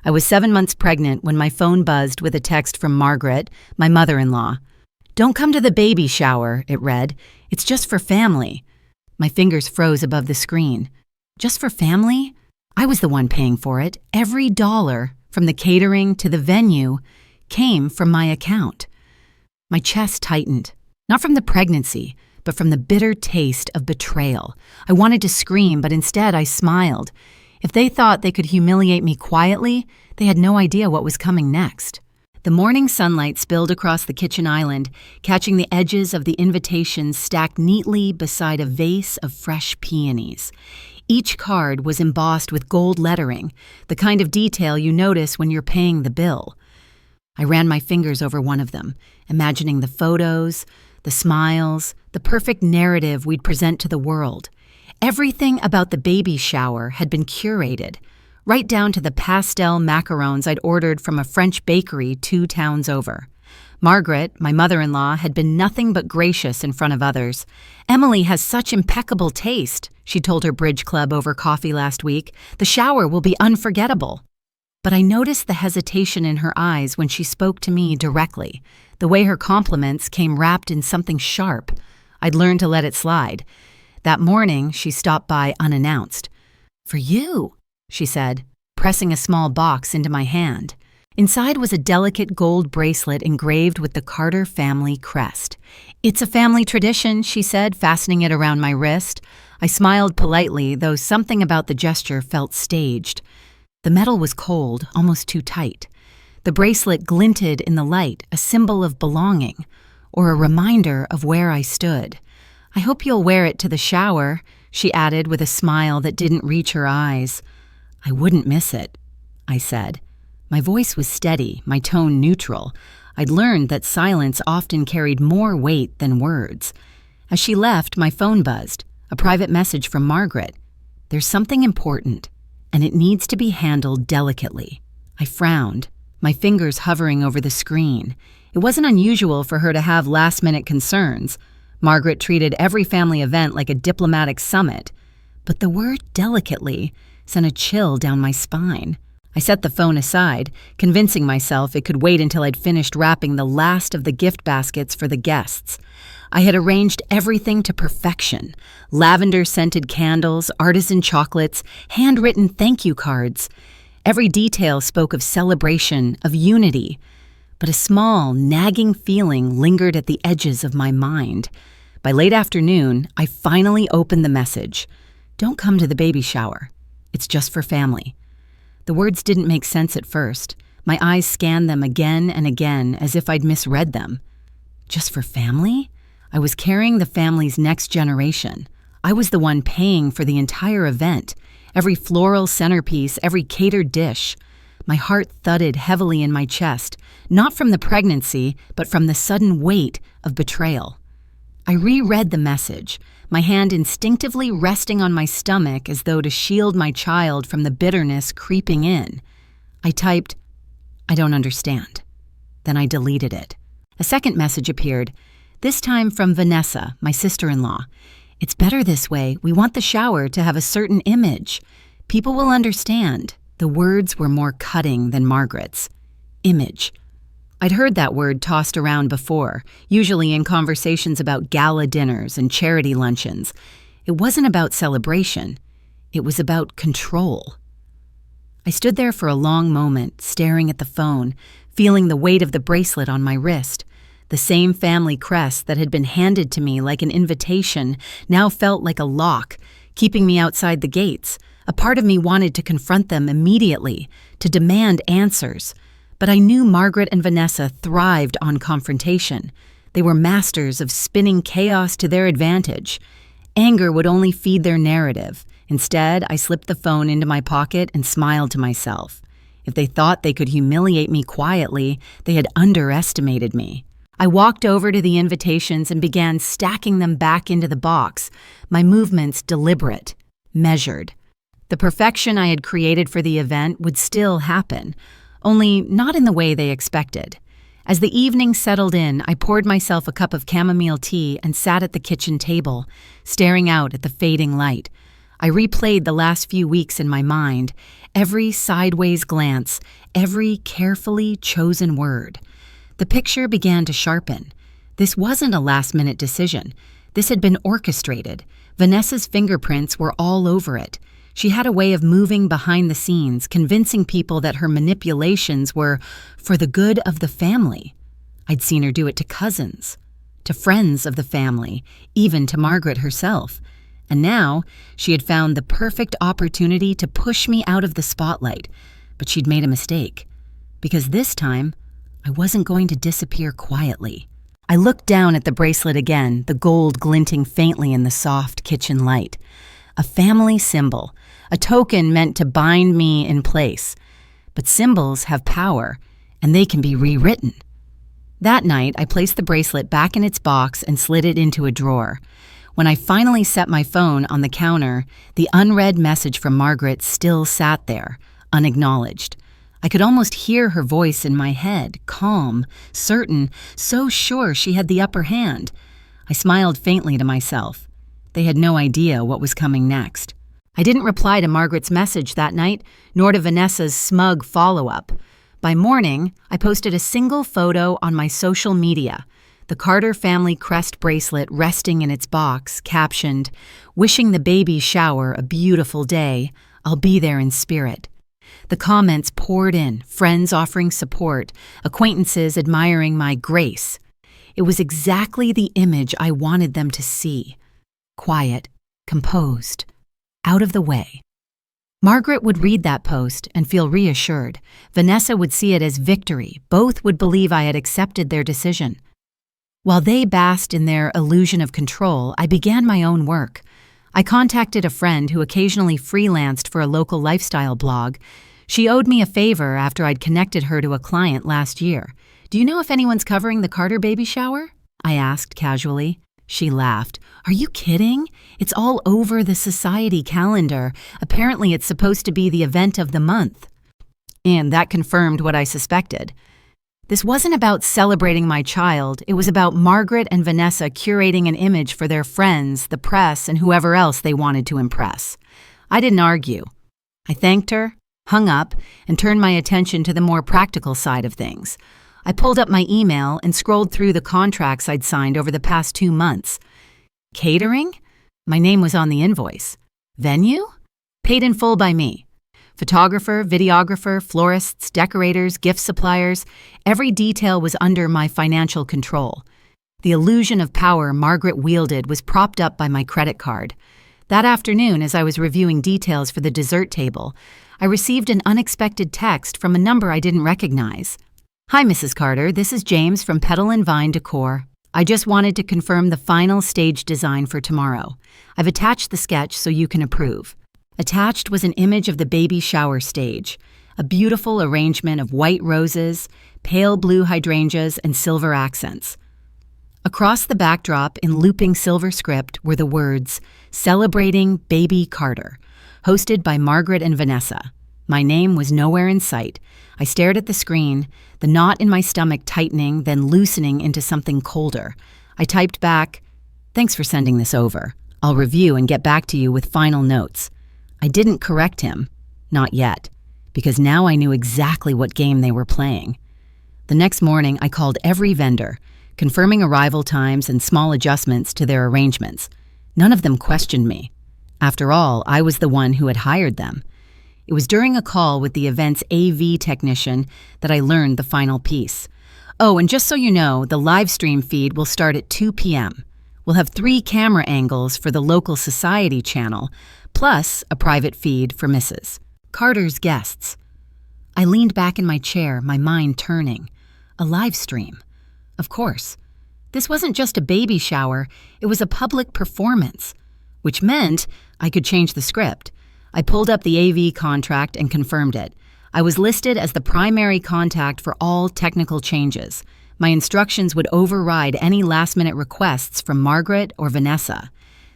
I was 7 months pregnant when my phone buzzed with a text from Margaret, my mother-in-law. "Don't come to the baby shower," it read. "It's just for family." My fingers froze above the screen. Just for family? I was the one paying for it. Every dollar, from the catering to the venue, came from my account. My chest tightened, not from the pregnancy, but from the bitter taste of betrayal. I wanted to scream, but instead I smiled. If they thought they could humiliate me quietly, they had no idea what was coming next. The morning sunlight spilled across the kitchen island, catching the edges of the invitations stacked neatly beside a vase of fresh peonies. Each card was embossed with gold lettering, the kind of detail you notice when you're paying the bill. I ran my fingers over one of them, imagining the photos, the smiles, the perfect narrative we'd present to the world. Everything about the baby shower had been curated, right down to the pastel macarons I'd ordered from a French bakery 2 towns over. Margaret, my mother-in-law, had been nothing but gracious in front of others. "Emily has such impeccable taste," she told her bridge club over coffee last week. "The shower will be unforgettable." But I noticed the hesitation in her eyes when she spoke to me directly. The way her compliments came wrapped in something sharp. I'd learned to let it slide. That morning, she stopped by unannounced. "For you," she said, pressing a small box into my hand. Inside was a delicate gold bracelet engraved with the Carter family crest. "It's a family tradition," she said, fastening it around my wrist. I smiled politely, though something about the gesture felt staged. The metal was cold, almost too tight. The bracelet glinted in the light, a symbol of belonging, or a reminder of where I stood. "I hope you'll wear it to the shower," she added with a smile that didn't reach her eyes. "I wouldn't miss it," I said. My voice was steady, my tone neutral. I'd learned that silence often carried more weight than words. As she left, my phone buzzed, a private message from Margaret. "There's something important, and it needs to be handled delicately." I frowned, my fingers hovering over the screen. It wasn't unusual for her to have last-minute concerns. Margaret treated every family event like a diplomatic summit. But the word "delicately" sent a chill down my spine. I set the phone aside, convincing myself it could wait until I'd finished wrapping the last of the gift baskets for the guests. I had arranged everything to perfection: lavender-scented candles, artisan chocolates, handwritten thank you cards. Every detail spoke of celebration, of unity. But a small, nagging feeling lingered at the edges of my mind. By late afternoon, I finally opened the message. "Don't come to the baby shower. It's just for family." The words didn't make sense at first. My eyes scanned them again and again as if I'd misread them. Just for family? I was carrying the family's next generation. I was the one paying for the entire event, every floral centerpiece, every catered dish. My heart thudded heavily in my chest, not from the pregnancy, but from the sudden weight of betrayal. I reread the message, my hand instinctively resting on my stomach as though to shield my child from the bitterness creeping in. I typed, "I don't understand." Then I deleted it. A second message appeared, this time from Vanessa, my sister-in-law. "It's better this way. We want the shower to have a certain image. People will understand." The words were more cutting than Margaret's. Image. I'd heard that word tossed around before, usually in conversations about gala dinners and charity luncheons. It wasn't about celebration. It was about control. I stood there for a long moment, staring at the phone, feeling the weight of the bracelet on my wrist. The same family crest that had been handed to me like an invitation now felt like a lock, keeping me outside the gates. A part of me wanted to confront them immediately, to demand answers. But I knew Margaret and Vanessa thrived on confrontation. They were masters of spinning chaos to their advantage. Anger would only feed their narrative. Instead, I slipped the phone into my pocket and smiled to myself. If they thought they could humiliate me quietly, they had underestimated me. I walked over to the invitations and began stacking them back into the box, my movements deliberate, measured. The perfection I had created for the event would still happen, only not in the way they expected. As the evening settled in, I poured myself a cup of chamomile tea and sat at the kitchen table, staring out at the fading light. I replayed the last few weeks in my mind. every sideways glance, every carefully chosen word. The picture began to sharpen. This wasn't a last-minute decision. This had been orchestrated. Vanessa's fingerprints were all over it. She had a way of moving behind the scenes, convincing people that her manipulations were for the good of the family. I'd seen her do it to cousins, to friends of the family, even to Margaret herself. And now she had found the perfect opportunity to push me out of the spotlight. But she'd made a mistake, because this time I wasn't going to disappear quietly. I looked down at the bracelet again, the gold glinting faintly in the soft kitchen light. A family symbol, a token meant to bind me in place. But symbols have power, and they can be rewritten. That night, I placed the bracelet back in its box and slid it into a drawer. When I finally set my phone on the counter, the unread message from Margaret still sat there, unacknowledged. I could almost hear her voice in my head, calm, certain, so sure she had the upper hand. I smiled faintly to myself. They had no idea what was coming next. I didn't reply to Margaret's message that night, nor to Vanessa's smug follow-up. By morning, I posted a single photo on my social media, the Carter family crest bracelet resting in its box, captioned, "Wishing the baby shower a beautiful day. I'll be there in spirit." The comments poured in, friends offering support, acquaintances admiring my grace. It was exactly the image I wanted them to see. Quiet, composed, out of the way. Margaret would read that post and feel reassured. Vanessa would see it as victory. Both would believe I had accepted their decision. While they basked in their illusion of control, I began my own work. I contacted a friend who occasionally freelanced for a local lifestyle blog. She owed me a favor after I'd connected her to a client last year. "Do you know if anyone's covering the Carter baby shower?" I asked casually. She laughed. "Are you kidding? It's all over the society calendar. Apparently it's supposed to be the event of the month." And that confirmed what I suspected. This wasn't about celebrating my child. It was about Margaret and Vanessa curating an image for their friends, the press, and whoever else they wanted to impress. I didn't argue. I thanked her, hung up, and turned my attention to the more practical side of things. I pulled up my email and scrolled through the contracts I'd signed over the past 2 months. Catering? My name was on the invoice. Venue? Paid in full by me. Photographer, videographer, florists, decorators, gift suppliers, every detail was under my financial control. The illusion of power Margaret wielded was propped up by my credit card. That afternoon, as I was reviewing details for the dessert table, I received an unexpected text from a number I didn't recognize. "Hi, Mrs. Carter. This is James from Petal and Vine Decor. I just wanted to confirm the final stage design for tomorrow. I've attached the sketch so you can approve." Attached was an image of the baby shower stage, a beautiful arrangement of white roses, pale blue hydrangeas, and silver accents. Across the backdrop in looping silver script were the words, "Celebrating Baby Carter," hosted by Margaret and Vanessa. My name was nowhere in sight. I stared at the screen, the knot in my stomach tightening, then loosening into something colder. I typed back, "Thanks for sending this over. I'll review and get back to you with final notes." I didn't correct him, not yet, because now I knew exactly what game they were playing. The next morning, I called every vendor, confirming arrival times and small adjustments to their arrangements. None of them questioned me. After all, I was the one who had hired them. It was during a call with the event's AV technician that I learned the final piece. Oh, and just so you know, the live stream feed will start at 2 p.m. We'll have 3 camera angles for the local society channel, plus a private feed for Mrs. Carter's guests. I leaned back in my chair, my mind turning. A live stream. Of course. This wasn't just a baby shower, it was a public performance, which meant I could change the script. I pulled up the AV contract and confirmed it. I was listed as the primary contact for all technical changes. My instructions would override any last-minute requests from Margaret or Vanessa.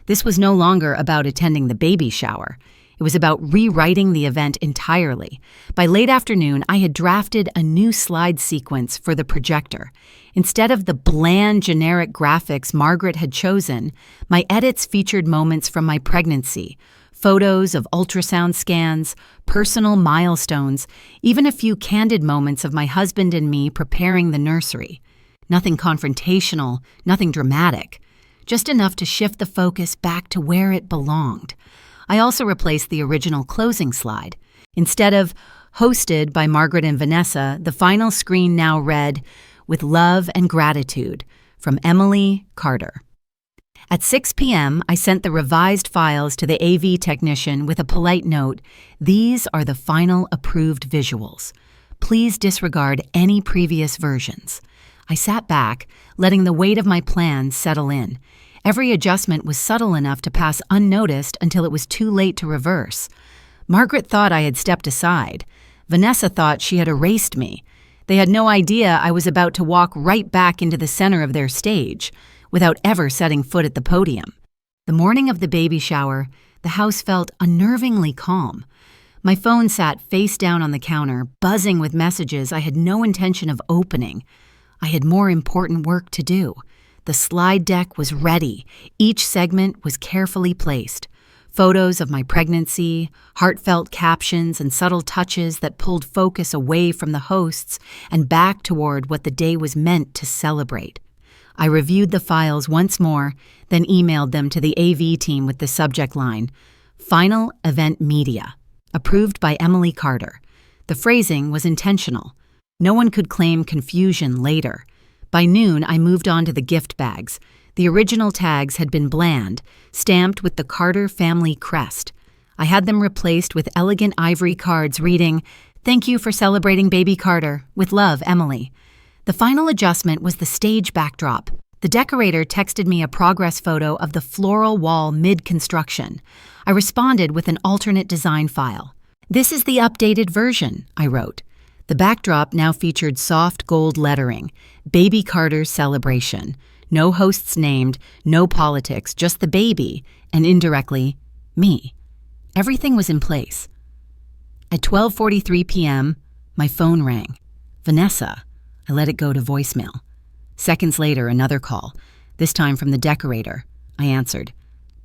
This was no longer about attending the baby shower. It was about rewriting the event entirely. By late afternoon, I had drafted a new slide sequence for the projector. Instead of the bland, generic graphics Margaret had chosen, my edits featured moments from my pregnancy, Photos of ultrasound scans, personal milestones, even a few candid moments of my husband and me preparing the nursery. Nothing confrontational, nothing dramatic. Just enough to shift the focus back to where it belonged. I also replaced the original closing slide. Instead of hosted by Margaret and Vanessa, the final screen now read, "With love and gratitude, from Emily Carter." At 6 p.m., I sent the revised files to the AV technician with a polite note, "These are the final approved visuals. Please disregard any previous versions." I sat back, letting the weight of my plan settle in. Every adjustment was subtle enough to pass unnoticed until it was too late to reverse. Margaret thought I had stepped aside. Vanessa thought she had erased me. They had no idea I was about to walk right back into the center of their stage, without ever setting foot at the podium. The morning of the baby shower, the house felt unnervingly calm. My phone sat face down on the counter, buzzing with messages I had no intention of opening. I had more important work to do. The slide deck was ready. Each segment was carefully placed. Photos of my pregnancy, heartfelt captions, and subtle touches that pulled focus away from the hosts and back toward what the day was meant to celebrate. I reviewed the files once more, then emailed them to the AV team with the subject line, "Final Event Media, approved by Emily Carter." The phrasing was intentional. No one could claim confusion later. By noon, I moved on to the gift bags. The original tags had been bland, stamped with the Carter family crest. I had them replaced with elegant ivory cards reading, "Thank you for celebrating baby Carter. With love, Emily." The final adjustment was the stage backdrop. The decorator texted me a progress photo of the floral wall mid-construction. I responded with an alternate design file. "This is the updated version," I wrote. The backdrop now featured soft gold lettering, "Baby Carter's Celebration." No hosts named, no politics, just the baby, and indirectly, me. Everything was in place. At 12:43 p.m., my phone rang. "Vanessa." I let it go to voicemail. Seconds later, another call, this time from the decorator. I answered.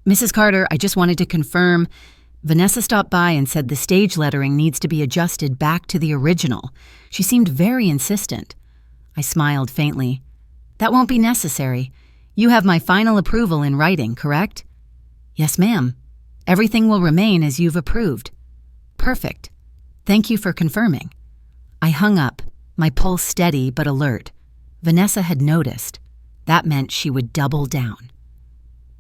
"Mrs. Carter, I just wanted to confirm." Vanessa stopped by and said the stage lettering needs to be adjusted back to the original. She seemed very insistent. I smiled faintly. "That won't be necessary. You have my final approval in writing, correct?" "Yes, ma'am. Everything will remain as you've approved." "Perfect. Thank you for confirming." I hung up, my pulse steady but alert. Vanessa had noticed. That meant she would double down.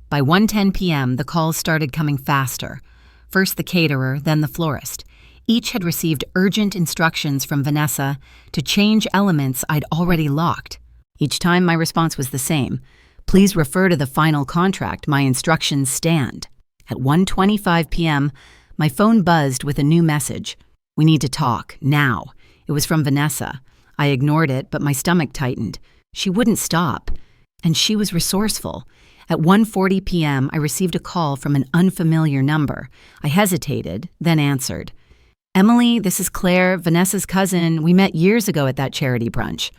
By 1:10 p.m., the calls started coming faster. First the caterer, then the florist. Each had received urgent instructions from Vanessa to change elements I'd already locked. Each time my response was the same. "Please refer to the final contract. My instructions stand." At 1:25 p.m., my phone buzzed with a new message. "We need to talk, now." It was from Vanessa. I ignored it, but my stomach tightened. She wouldn't stop. And she was resourceful. At 1:40 p.m., I received a call from an unfamiliar number. I hesitated, then answered. "Emily, this is Claire, Vanessa's cousin. We met years ago at that charity brunch."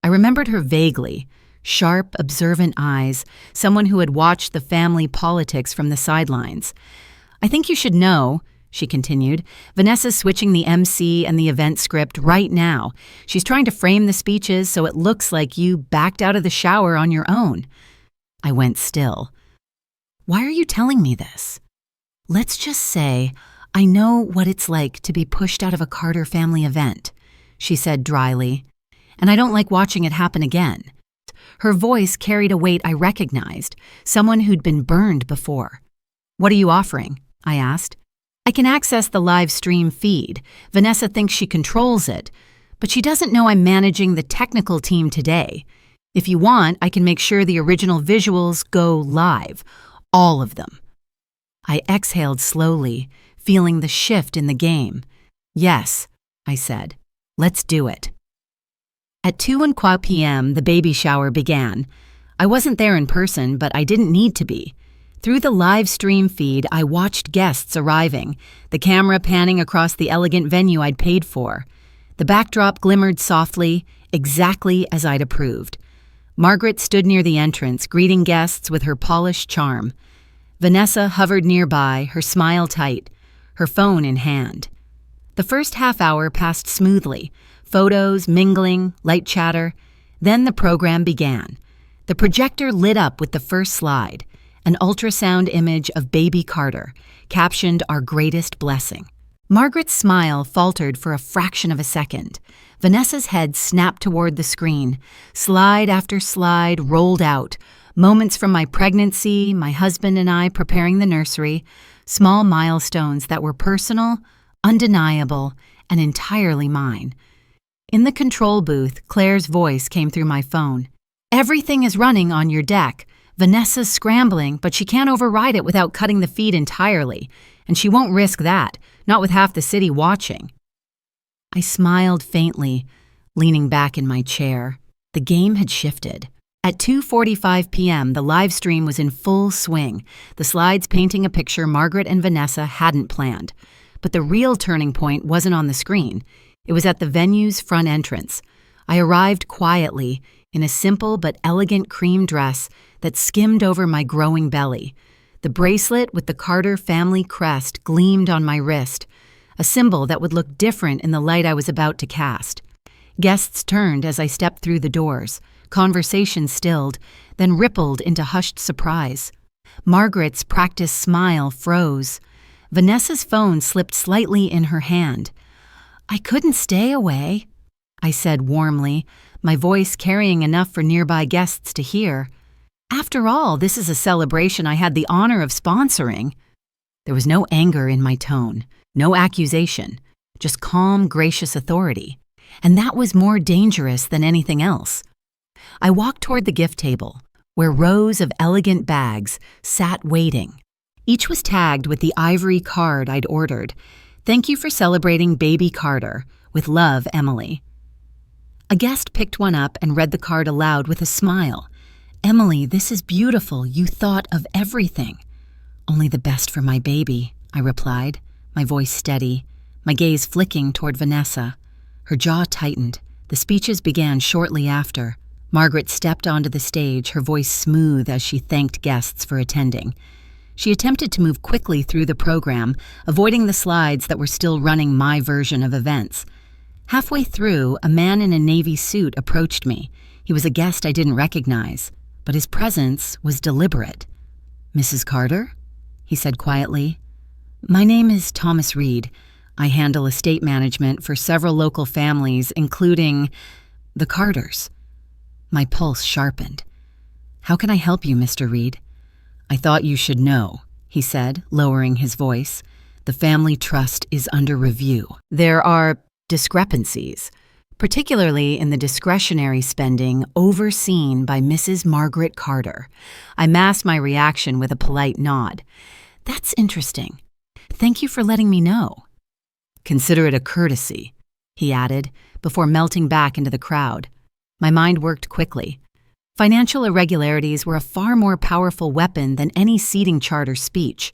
I remembered her vaguely. Sharp, observant eyes, someone who had watched the family politics from the sidelines. "I think you should know," she continued, "Vanessa's switching the MC and the event script right now. She's trying to frame the speeches so it looks like you backed out of the shower on your own." I went still. "Why are you telling me this?" "Let's just say I know what it's like to be pushed out of a Carter family event," she said dryly, "and I don't like watching it happen again." Her voice carried a weight I recognized, someone who'd been burned before. "What are you offering?" I asked. "I can access the live stream feed. Vanessa thinks she controls it, but she doesn't know I'm managing the technical team today. If you want, I can make sure the original visuals go live, all of them." I exhaled slowly, feeling the shift in the game. "Yes," I said, "let's do it." At 2:15 p.m., the baby shower began. I wasn't there in person, but I didn't need to be. Through the live stream feed, I watched guests arriving, the camera panning across the elegant venue I'd paid for. The backdrop glimmered softly, exactly as I'd approved. Margaret stood near the entrance, greeting guests with her polished charm. Vanessa hovered nearby, her smile tight, her phone in hand. The first half hour passed smoothly, photos, mingling, light chatter. Then the program began. The projector lit up with the first slide, an ultrasound image of baby Carter, captioned "Our Greatest Blessing." Margaret's smile faltered for a fraction of a second. Vanessa's head snapped toward the screen. Slide after slide rolled out. Moments from my pregnancy, my husband and I preparing the nursery, small milestones that were personal, undeniable, and entirely mine. In the control booth, Claire's voice came through my phone. "Everything is running on your deck. Vanessa's scrambling, but she can't override it without cutting the feed entirely. And she won't risk that, not with half the city watching." I smiled faintly, leaning back in my chair. The game had shifted. At 2:45 p.m., the live stream was in full swing, the slides painting a picture Margaret and Vanessa hadn't planned. But the real turning point wasn't on the screen. It was at the venue's front entrance. I arrived quietly, in a simple but elegant cream dress that skimmed over my growing belly. The bracelet with the Carter family crest gleamed on my wrist, a symbol that would look different in the light I was about to cast. Guests turned as I stepped through the doors. Conversation stilled, then rippled into hushed surprise. Margaret's practiced smile froze. Vanessa's phone slipped slightly in her hand. "I couldn't stay away," I said warmly, my voice carrying enough for nearby guests to hear. "After all, this is a celebration I had the honor of sponsoring." There was no anger in my tone, no accusation, just calm, gracious authority. And that was more dangerous than anything else. I walked toward the gift table, where rows of elegant bags sat waiting. Each was tagged with the ivory card I'd ordered. "Thank you for celebrating baby Carter. With love, Emily." A guest picked one up and read the card aloud with a smile. "Emily, this is beautiful. You thought of everything." "Only the best for my baby," I replied, my voice steady, my gaze flicking toward Vanessa. Her jaw tightened. The speeches began shortly after. Margaret stepped onto the stage, her voice smooth as she thanked guests for attending. She attempted to move quickly through the program, avoiding the slides that were still running my version of events. Halfway through, a man in a navy suit approached me. He was a guest I didn't recognize, but his presence was deliberate. "Mrs. Carter?" he said quietly. "My name is Thomas Reed. I handle estate management for several local families, including the Carters." My pulse sharpened. "How can I help you, Mr. Reed?" "I thought you should know," he said, lowering his voice. "The family trust is under review. There are discrepancies, particularly in the discretionary spending overseen by Mrs. Margaret Carter." I masked my reaction with a polite nod. "That's interesting. Thank you for letting me know." "Consider it a courtesy," he added, before melting back into the crowd. My mind worked quickly. Financial irregularities were a far more powerful weapon than any seating chart or speech.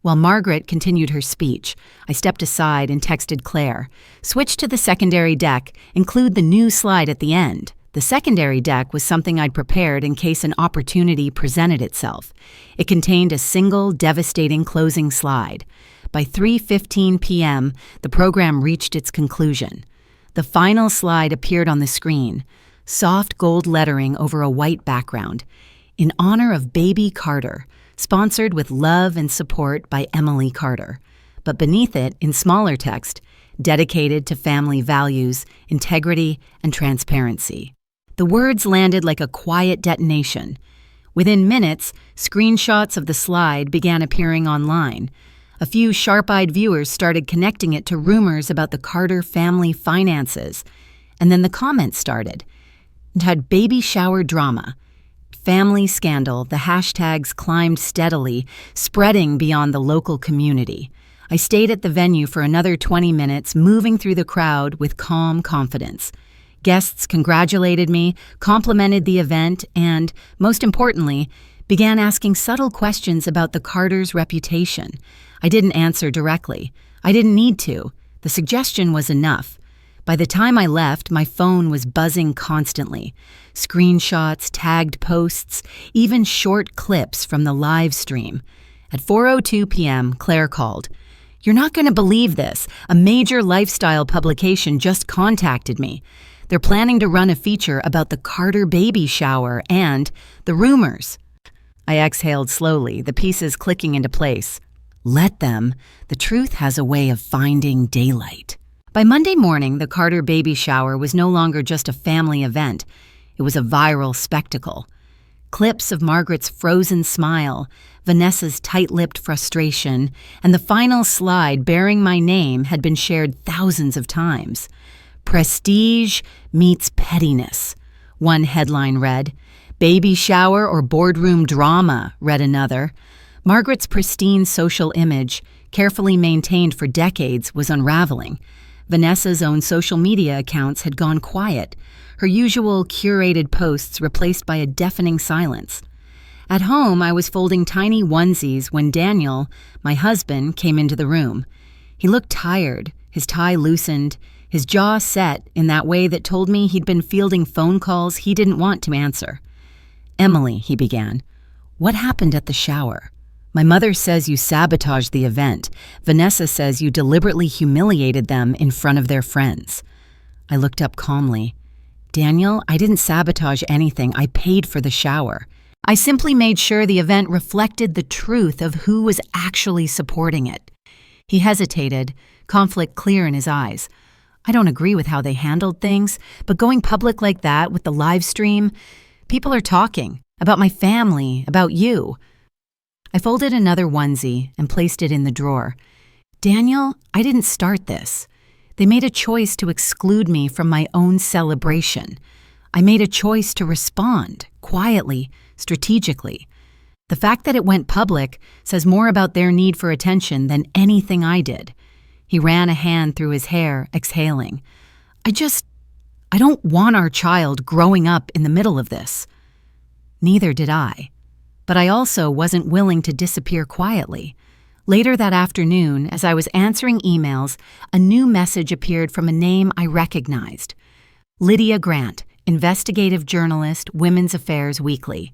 While Margaret continued her speech, I stepped aside and texted Claire. "Switch to the secondary deck. Include the new slide at the end." The secondary deck was something I'd prepared in case an opportunity presented itself. It contained a single, devastating closing slide. By 3:15 p.m., the program reached its conclusion. The final slide appeared on the screen, soft gold lettering over a white background, "In honor of baby Carter, sponsored with love and support by Emily Carter." But beneath it, in smaller text, "Dedicated to family values, integrity, and transparency." The words landed like a quiet detonation. Within minutes, screenshots of the slide began appearing online. A few sharp-eyed viewers started connecting it to rumors about the Carter family finances. And then the comments started. It had baby shower drama, family scandal. The hashtags climbed steadily, spreading beyond the local community. I stayed at the venue for another 20 minutes, moving through the crowd with calm confidence. Guests congratulated me, complimented the event, and, most importantly, began asking subtle questions about the Carters' reputation. I didn't answer directly. I didn't need to. The suggestion was enough. By the time I left, my phone was buzzing constantly. Screenshots, tagged posts, even short clips from the live stream. At 4:02 p.m., Claire called. "You're not going to believe this. A major lifestyle publication just contacted me. They're planning to run a feature about the Carter baby shower and the rumors." I exhaled slowly, the pieces clicking into place. Let them. The truth has a way of finding daylight. By Monday morning, the Carter baby shower was no longer just a family event. It was a viral spectacle. Clips of Margaret's frozen smile, Vanessa's tight-lipped frustration, and the final slide bearing my name had been shared thousands of times. "Prestige meets pettiness," one headline read. "Baby shower or boardroom drama," read another. Margaret's pristine social image, carefully maintained for decades, was unraveling. Vanessa's own social media accounts had gone quiet, her usual curated posts replaced by a deafening silence. At home, I was folding tiny onesies when Daniel, my husband, came into the room. He looked tired, his tie loosened, his jaw set in that way that told me he'd been fielding phone calls he didn't want to answer. "Emily," he began, "what happened at the shower? My mother says you sabotaged the event. Vanessa says you deliberately humiliated them in front of their friends." I looked up calmly. "Daniel, I didn't sabotage anything. I paid for the shower. I simply made sure the event reflected the truth of who was actually supporting it." He hesitated, conflict clear in his eyes. "I don't agree with how they handled things, but going public like that with the live stream, people are talking about my family, about you." I folded another onesie and placed it in the drawer. "Daniel, I didn't start this. They made a choice to exclude me from my own celebration. I made a choice to respond, quietly, strategically. The fact that it went public says more about their need for attention than anything I did." He ran a hand through his hair, exhaling. I don't want our child growing up in the middle of this." Neither did I. But I also wasn't willing to disappear quietly. Later that afternoon, as I was answering emails, a new message appeared from a name I recognized. Lydia Grant, investigative journalist, Women's Affairs Weekly.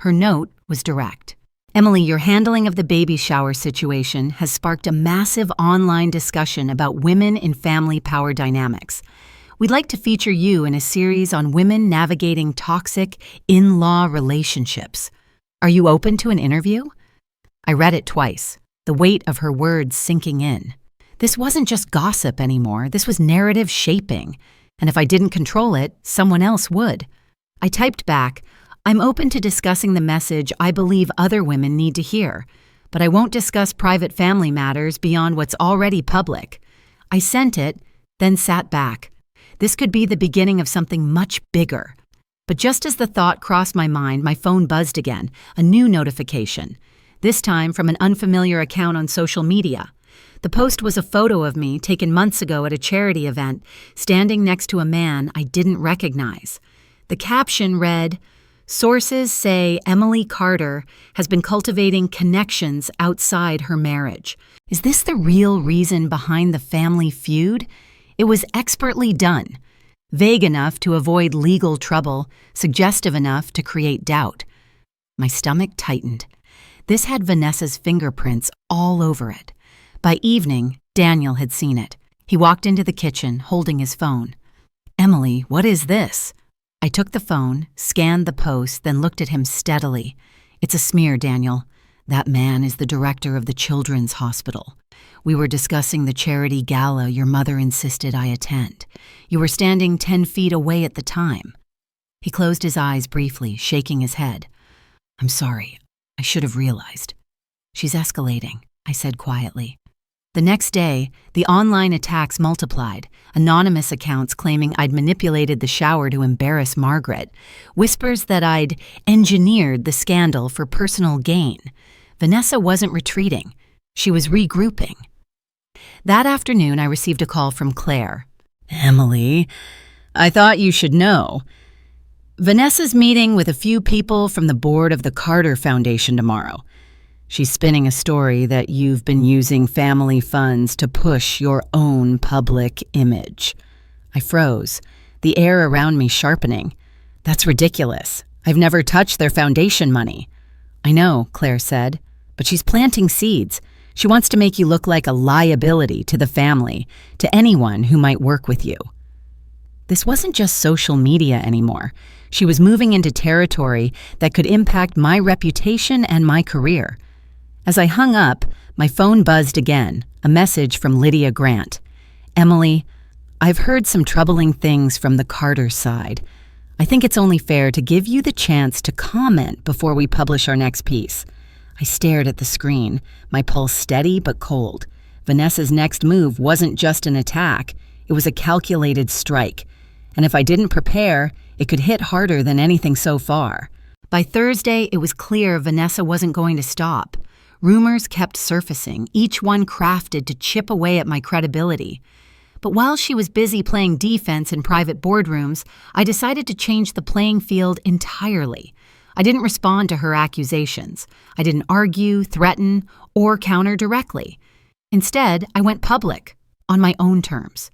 Her note was direct. "Emily, your handling of the baby shower situation has sparked a massive online discussion about women in family power dynamics. We'd like to feature you in a series on women navigating toxic in-law relationships. Are you open to an interview?" I read it twice, the weight of her words sinking in. This wasn't just gossip anymore, this was narrative shaping, and if I didn't control it, someone else would. I typed back, "I'm open to discussing the message I believe other women need to hear, but I won't discuss private family matters beyond what's already public." I sent it, then sat back. This could be the beginning of something much bigger. But just as the thought crossed my mind, my phone buzzed again, a new notification, this time from an unfamiliar account on social media. The post was a photo of me taken months ago at a charity event, standing next to a man I didn't recognize. The caption read, "Sources say Emily Carter has been cultivating connections outside her marriage. Is this the real reason behind the family feud?" It was expertly done. Vague enough to avoid legal trouble, suggestive enough to create doubt. My stomach tightened. This had Vanessa's fingerprints all over it. By evening, Daniel had seen it. He walked into the kitchen, holding his phone. "Emily, what is this?" I took the phone, scanned the post, then looked at him steadily. "It's a smear, Daniel. That man is the director of the children's hospital. We were discussing the charity gala your mother insisted I attend. You were standing 10 feet away at the time." He closed his eyes briefly, shaking his head. "I'm sorry. I should have realized." "She's escalating," I said quietly. The next day, the online attacks multiplied, anonymous accounts claiming I'd manipulated the shower to embarrass Margaret, whispers that I'd engineered the scandal for personal gain. Vanessa wasn't retreating. She was regrouping. That afternoon, I received a call from Claire. "Emily, I thought you should know. Vanessa's meeting with a few people from the board of the Carter Foundation tomorrow. She's spinning a story that you've been using family funds to push your own public image." I froze, the air around me sharpening. "That's ridiculous. I've never touched their foundation money." "I know," Claire said, But she's planting seeds. She wants to make you look like a liability to the family, to anyone who might work with you. This wasn't just social media anymore. She was moving into territory that could impact my reputation and my career. As I hung up, my phone buzzed again, a message from Lydia Grant. "Emily, I've heard some troubling things from the Carter side. I think it's only fair to give you the chance to comment before we publish our next piece." I stared at the screen, my pulse steady but cold. Vanessa's next move wasn't just an attack, it was a calculated strike. And if I didn't prepare, it could hit harder than anything so far. By Thursday, it was clear Vanessa wasn't going to stop. Rumors kept surfacing, each one crafted to chip away at my credibility. But while she was busy playing defense in private boardrooms, I decided to change the playing field entirely. I didn't respond to her accusations. I didn't argue, threaten, or counter directly. Instead, I went public, on my own terms.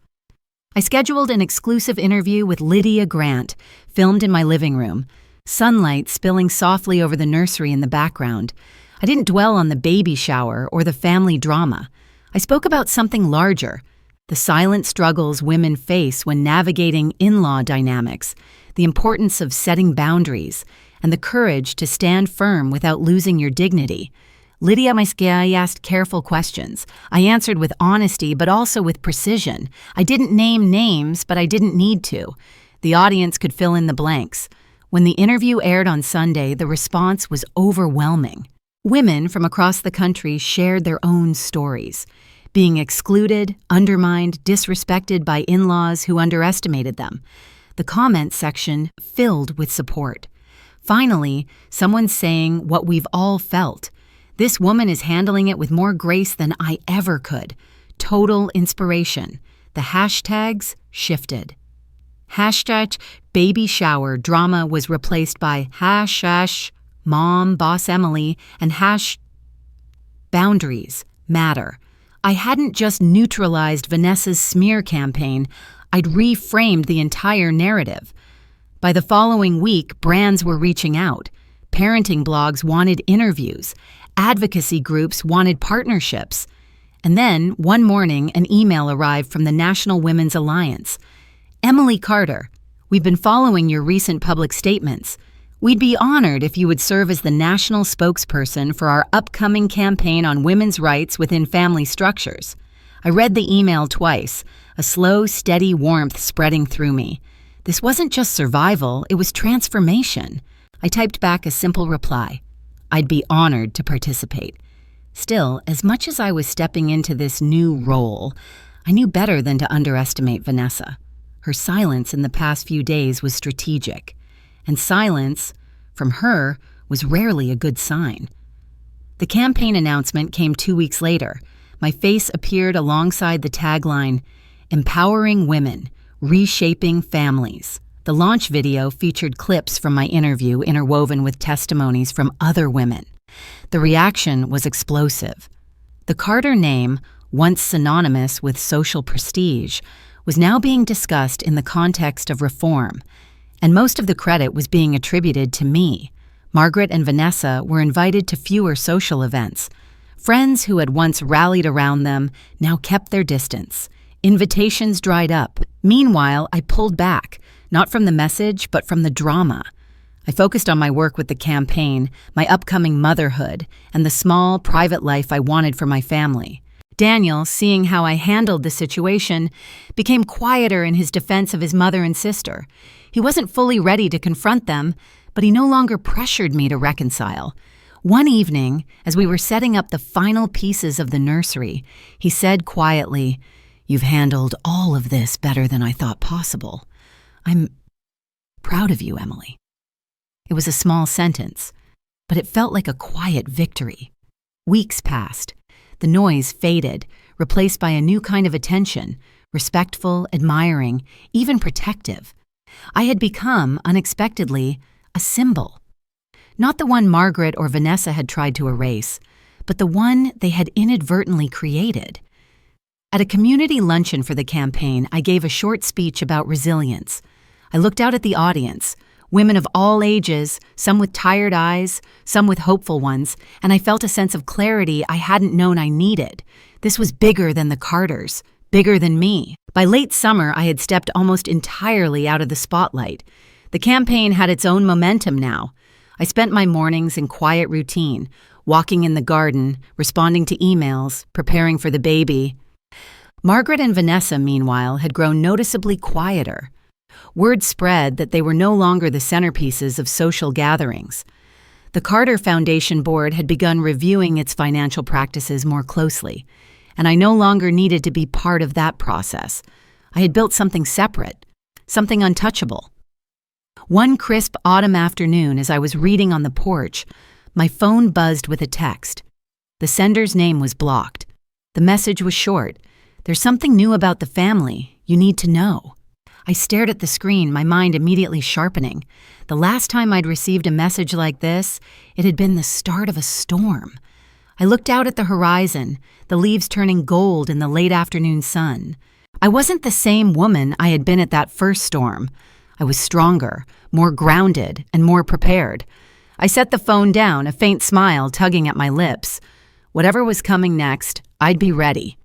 I scheduled an exclusive interview with Lydia Grant, filmed in my living room, sunlight spilling softly over the nursery in the background. I didn't dwell on the baby shower or the family drama. I spoke about something larger, the silent struggles women face when navigating in-law dynamics, the importance of setting boundaries, and the courage to stand firm without losing your dignity. Lydia asked careful questions. I answered with honesty, but also with precision. I didn't name names, but I didn't need to. The audience could fill in the blanks. When the interview aired on Sunday, the response was overwhelming. Women from across the country shared their own stories, being excluded, undermined, disrespected by in-laws who underestimated them. The comment section filled with support. Finally, someone saying what we've all felt. "This woman is handling it with more grace than I ever could." Total inspiration. The hashtags shifted. Hashtag baby shower drama was replaced by hash mom boss Emily and hash boundaries matter. I hadn't just neutralized Vanessa's smear campaign, I'd reframed the entire narrative. By the following week, brands were reaching out. Parenting blogs wanted interviews. Advocacy groups wanted partnerships. And then, one morning, an email arrived from the National Women's Alliance. "Emily Carter, we've been following your recent public statements. We'd be honored if you would serve as the national spokesperson for our upcoming campaign on women's rights within family structures." I read the email twice, a slow, steady warmth spreading through me. This wasn't just survival, it was transformation. I typed back a simple reply. I'd be honored to participate. Still, as much as I was stepping into this new role, I knew better than to underestimate Vanessa. Her silence in the past few days was strategic, and silence, from her, was rarely a good sign. The campaign announcement came 2 weeks later. My face appeared alongside the tagline, "Empowering Women, Reshaping Families." The launch video featured clips from my interview interwoven with testimonies from other women. The reaction was explosive. The Carter name, once synonymous with social prestige, was now being discussed in the context of reform, and most of the credit was being attributed to me. Margaret and Vanessa were invited to fewer social events. Friends who had once rallied around them now kept their distance. Invitations dried up. Meanwhile, I pulled back, not from the message, but from the drama. I focused on my work with the campaign, my upcoming motherhood, and the small, private life I wanted for my family. Daniel, seeing how I handled the situation, became quieter in his defense of his mother and sister. He wasn't fully ready to confront them, but he no longer pressured me to reconcile. One evening, as we were setting up the final pieces of the nursery, he said quietly, "You've handled all of this better than I thought possible. I'm proud of you, Emily." It was a small sentence, but it felt like a quiet victory. Weeks passed. The noise faded, replaced by a new kind of attention, respectful, admiring, even protective. I had become, unexpectedly, a symbol. Not the one Margaret or Vanessa had tried to erase, but the one they had inadvertently created. At a community luncheon for the campaign, I gave a short speech about resilience. I looked out at the audience. Women of all ages, some with tired eyes, some with hopeful ones, and I felt a sense of clarity I hadn't known I needed. This was bigger than the Carters, bigger than me. By late summer, I had stepped almost entirely out of the spotlight. The campaign had its own momentum now. I spent my mornings in quiet routine, walking in the garden, responding to emails, preparing for the baby. Margaret and Vanessa, meanwhile, had grown noticeably quieter. Word spread that they were no longer the centerpieces of social gatherings. The Carter Foundation Board had begun reviewing its financial practices more closely, and I no longer needed to be part of that process. I had built something separate, something untouchable. One crisp autumn afternoon, as I was reading on the porch, my phone buzzed with a text. The sender's name was blocked. The message was short. "There's something new about the family. You need to know." I stared at the screen, my mind immediately sharpening. The last time I'd received a message like this, it had been the start of a storm. I looked out at the horizon, the leaves turning gold in the late afternoon sun. I wasn't the same woman I had been at that first storm. I was stronger, more grounded, and more prepared. I set the phone down, a faint smile tugging at my lips. Whatever was coming next, I'd be ready.